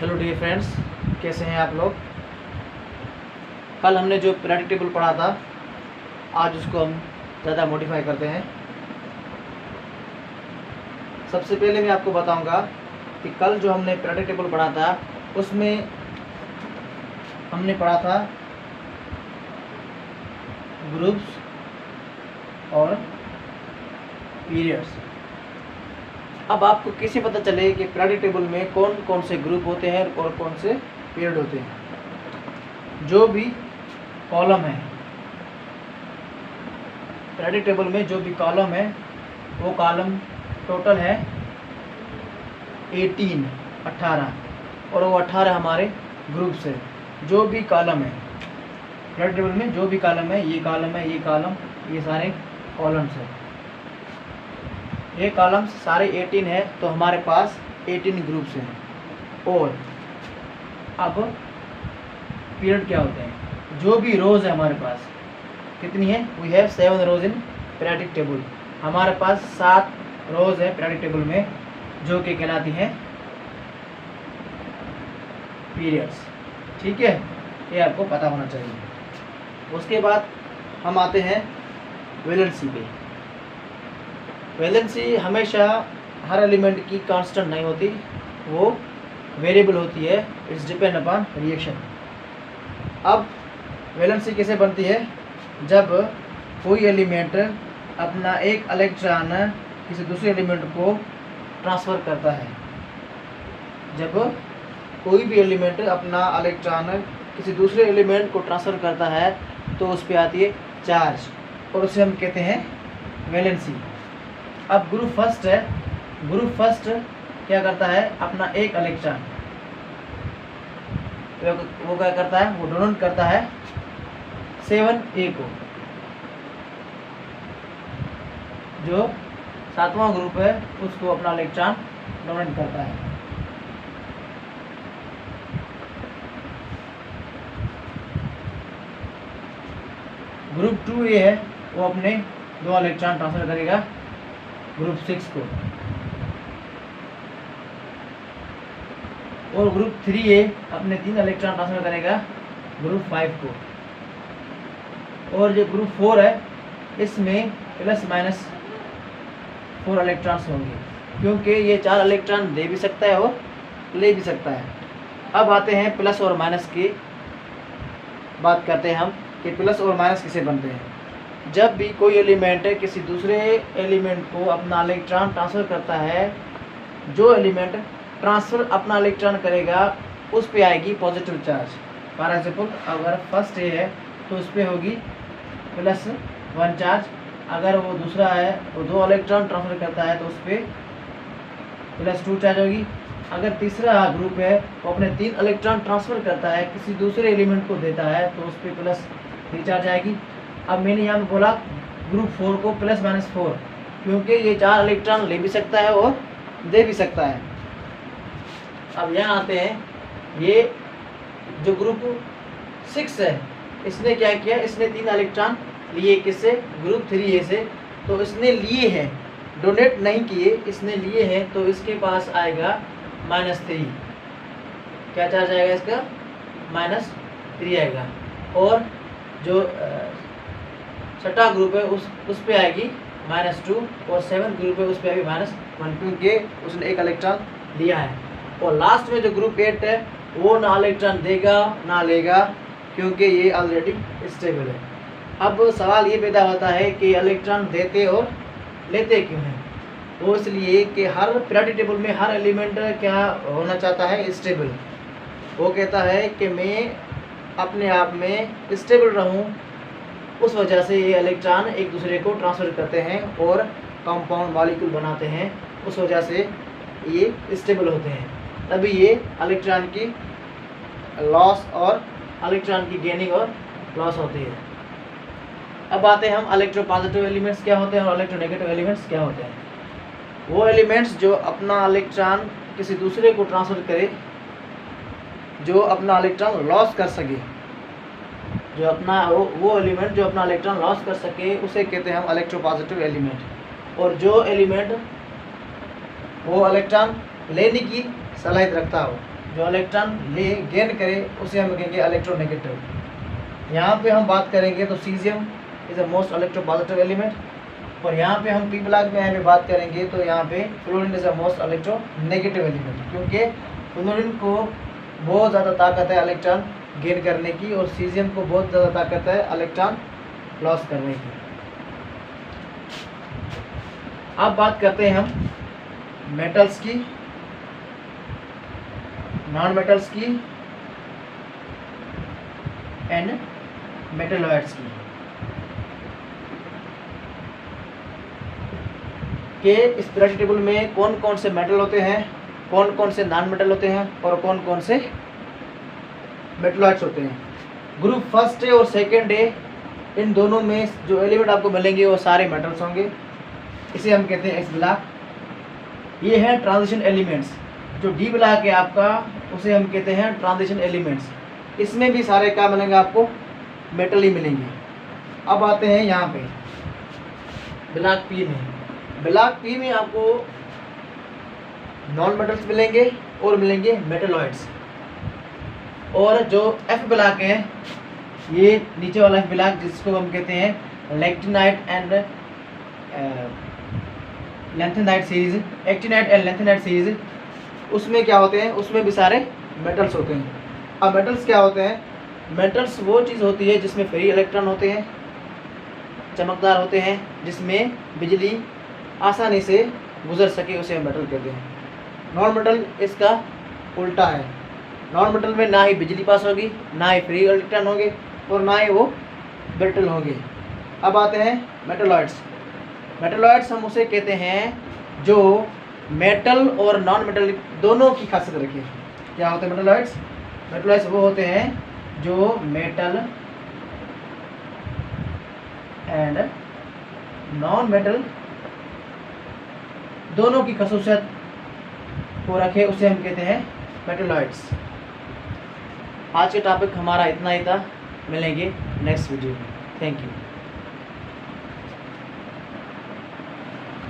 Hello dear friends, कैसे हैं आप लोग। कल हमने जो पीरियोडिक टेबल पढ़ा था, आज उसको हम ज़्यादा मॉडिफाई करते हैं। सबसे पहले मैं आपको बताऊंगा कि कल जो हमने पीरियोडिक टेबल पढ़ा था उसमें हमने पढ़ा था ग्रुप्स और पीरियड्स। अब आपको कैसे पता चले कि पीरियोडिक टेबल में कौन कौन से ग्रुप होते हैं और कौन से पीरियड होते हैं। जो भी कॉलम है पीरियोडिक टेबल में, जो भी कॉलम है वो कॉलम टोटल है 18 और वो 18 हमारे ग्रुप्स है। जो भी कॉलम है पीरियोडिक टेबल में, जो भी कॉलम है, ये कॉलम है, ये कॉलम, ये सारे कॉलम्स हैं। ये कॉलम्स सारे 18 है, तो हमारे पास 18 ग्रुप्स हैं। और अब पीरियड क्या होते हैं। जो भी रोज़ है हमारे पास कितनी है, we have 7 rows in periodic table. हमारे पास 7 रोज है पीरियोडिक टेबल में, जो कि कहलाती हैं पीरियड्स। ठीक है, ये आपको पता होना चाहिए। उसके बाद हम आते हैं वैलेंसी पे। वैलेंसी हमेशा हर एलिमेंट की कांस्टेंट नहीं होती, वो वेरिएबल होती है। It's depend upon reaction. अब वैलेंसी कैसे बनती है, जब कोई एलिमेंट अपना एक इलेक्ट्रॉन किसी दूसरे एलिमेंट को ट्रांसफ़र करता है। जब कोई भी एलिमेंट अपना इलेक्ट्रॉन किसी दूसरे एलिमेंट को ट्रांसफ़र करता है तो उस पर आती है चार्ज, और उसे हम कहते हैं वैलेंसी। अब ग्रुप फर्स्ट है। ग्रुप फर्स्ट क्या करता है, अपना एक इलेक्ट्रॉन वो क्या करता है, वो डोनेट करता है 7A को। जो 7वां ग्रुप है उसको अपना इलेक्ट्रॉन डोनेट करता है। ग्रुप 2A है, वो अपने 2 इलेक्ट्रॉन ट्रांसफर करेगा ग्रुप 6 को। और ग्रुप 3A अपने 3 इलेक्ट्रॉन ट्रांसफर करेगा ग्रुप 5 को। और जो ग्रुप 4 है, इसमें प्लस माइनस 4 इलेक्ट्रॉन्स होंगे, क्योंकि ये 4 इलेक्ट्रॉन दे भी सकता है और ले भी सकता है। अब आते हैं प्लस और माइनस की बात करते हैं हम कि प्लस और माइनस किसे बनते हैं। जब भी कोई एलिमेंट किसी दूसरे एलिमेंट को अपना इलेक्ट्रॉन ट्रांसफ़र करता है, जो एलिमेंट ट्रांसफ़र अपना इलेक्ट्रॉन करेगा उस पे आएगी पॉजिटिव चार्ज। फॉर एग्जांपल, अगर फर्स्ट ए है तो उस पर होगी +1 चार्ज। अगर वो दूसरा है, वो 2 इलेक्ट्रॉन ट्रांसफ़र करता है तो उस पर +2 चार्ज होगी। अगर तीसरा ग्रुप है, वो अपने 3 इलेक्ट्रॉन ट्रांसफ़र करता है, किसी दूसरे एलिमेंट को देता है, तो उस पर +3 चार्ज आएगी। अब मैंने यहाँ पे बोला ग्रुप 4 को +-4, क्योंकि ये 4 इलेक्ट्रॉन ले भी सकता है और दे भी सकता है। अब यहाँ आते हैं, ये जो ग्रुप 6 है, इसने क्या किया, इसने 3 इलेक्ट्रॉन लिए किससे, ग्रुप 3A से। तो इसने लिए हैं, डोनेट नहीं किए, इसने लिए हैं, तो इसके पास आएगा -3। क्या चार्ज आएगा इसका, -3 आएगा। और जो छठा ग्रुप है उस पे आएगी -2, और 7th ग्रुप है उस पे आएगी -1, क्योंकि उसने एक इलेक्ट्रॉन दिया है। और लास्ट में जो ग्रुप 8 है, वो ना इलेक्ट्रॉन देगा ना लेगा, क्योंकि ये ऑलरेडी स्टेबल है। अब सवाल ये पैदा होता है कि इलेक्ट्रॉन देते और लेते क्यों हैं। वो इसलिए कि हर पीरियोडिक टेबल में हर एलिमेंट क्या होना चाहता है, स्टेबल। वो कहता है कि मैं अपने आप में स्टेबल रहूं, उस वजह से ये इलेक्ट्रॉन एक दूसरे को ट्रांसफ़र करते हैं और कंपाउंड मॉलिक्यूल बनाते हैं। उस वजह से ये स्टेबल होते हैं, तभी ये इलेक्ट्रॉन की लॉस और इलेक्ट्रॉन की गेनिंग और लॉस होती है। अब आते हैं हम इलेक्ट्रोपॉजिटिव एलिमेंट्स क्या होते हैं और इलेक्ट्रोनेगेटिव एलिमेंट्स क्या होते हैं। वो एलिमेंट्स जो अपना इलेक्ट्रॉन किसी दूसरे को ट्रांसफ़र करे, जो अपना इलेक्ट्रॉन लॉस कर सके, जो अपना वो एलिमेंट जो अपना इलेक्ट्रॉन लॉस कर सके, उसे कहते हैं हम इलेक्ट्रोपॉजिटिव एलिमेंट। और जो एलिमेंट वो इलेक्ट्रॉन लेने की सलाहियत रखता हो, जो इलेक्ट्रॉन ले गेन करे उसे हम कहेंगे इलेक्ट्रोनेगेटिव। यहाँ पे हम बात करेंगे तो caesium is the most electropositive element, और यहाँ पे हम पी ब्लॉक में हमें बात करेंगे तो यहाँ पे fluorine is the most electronegative element, क्योंकि फ्लोरीन को बहुत ज़्यादा ताकत है इलेक्ट्रॉन गेन करने की और सीजियम को बहुत ज़्यादा ताकत है इलेक्ट्रॉन लॉस करने की। अब बात करते हैं हम मेटल्स की, नॉन मेटल्स की एंड मेटलॉइड्स की, के इस पीरियोडिक टेबल में कौन कौन से मेटल होते हैं, कौन कौन से नॉन मेटल होते हैं और कौन कौन से मेटलॉइड्स होते हैं। ग्रुप फर्स्ट डे और सेकेंड डे, इन दोनों में जो एलिमेंट आपको मिलेंगे वो सारे मेटल्स होंगे, इसे हम कहते हैं एक्स ब्लॉक। ये है ट्रांजिशन एलिमेंट्स। जो डी ब्लॉक है आपका उसे हम कहते हैं ट्रांजिशन एलिमेंट्स, इसमें भी सारे क्या मिलेंगे आपको, मेटल ही मिलेंगे। अब आते हैं यहाँ पे ब्लॉक पी में। ब्लॉक पी में आपको नॉन मेटल्स मिलेंगे और मिलेंगे मेटलॉइड्स। और जो एफ ब्लॉक है, ये नीचे वाला एफ ब्लॉक जिसको हम कहते हैं actinide and lanthanide series, actinide and lanthanide series, उसमें क्या होते हैं, उसमें भी सारे मेटल्स होते हैं। अब मेटल्स क्या होते हैं, मेटल्स वो चीज़ होती है जिसमें फ्री इलेक्ट्रॉन होते हैं, चमकदार होते हैं, जिसमें बिजली आसानी से गुजर सके, उसे हम मेटल कहते हैं। नॉन मेटल इसका उल्टा है, नॉन मेटल में ना ही बिजली पास होगी, ना ही फ्री इलेक्ट्रॉन होंगे और ना ही वो ब्रिटल होंगे। अब आते हैं मेटलॉइड्स। मेटलॉइड्स हम उसे कहते हैं जो मेटल और नॉन मेटल दोनों की खासियत रखे। क्या होते हैं मेटलॉइड्स? मेटलॉइड्स वो होते हैं जो मेटल एंड नॉन मेटल दोनों की खसूसियत को रखे, उसे हम कहते हैं मेटलॉइड्स। आज के टॉपिक हमारा इतना ही था, मिलेंगे नेक्स्ट वीडियो में। Thank you.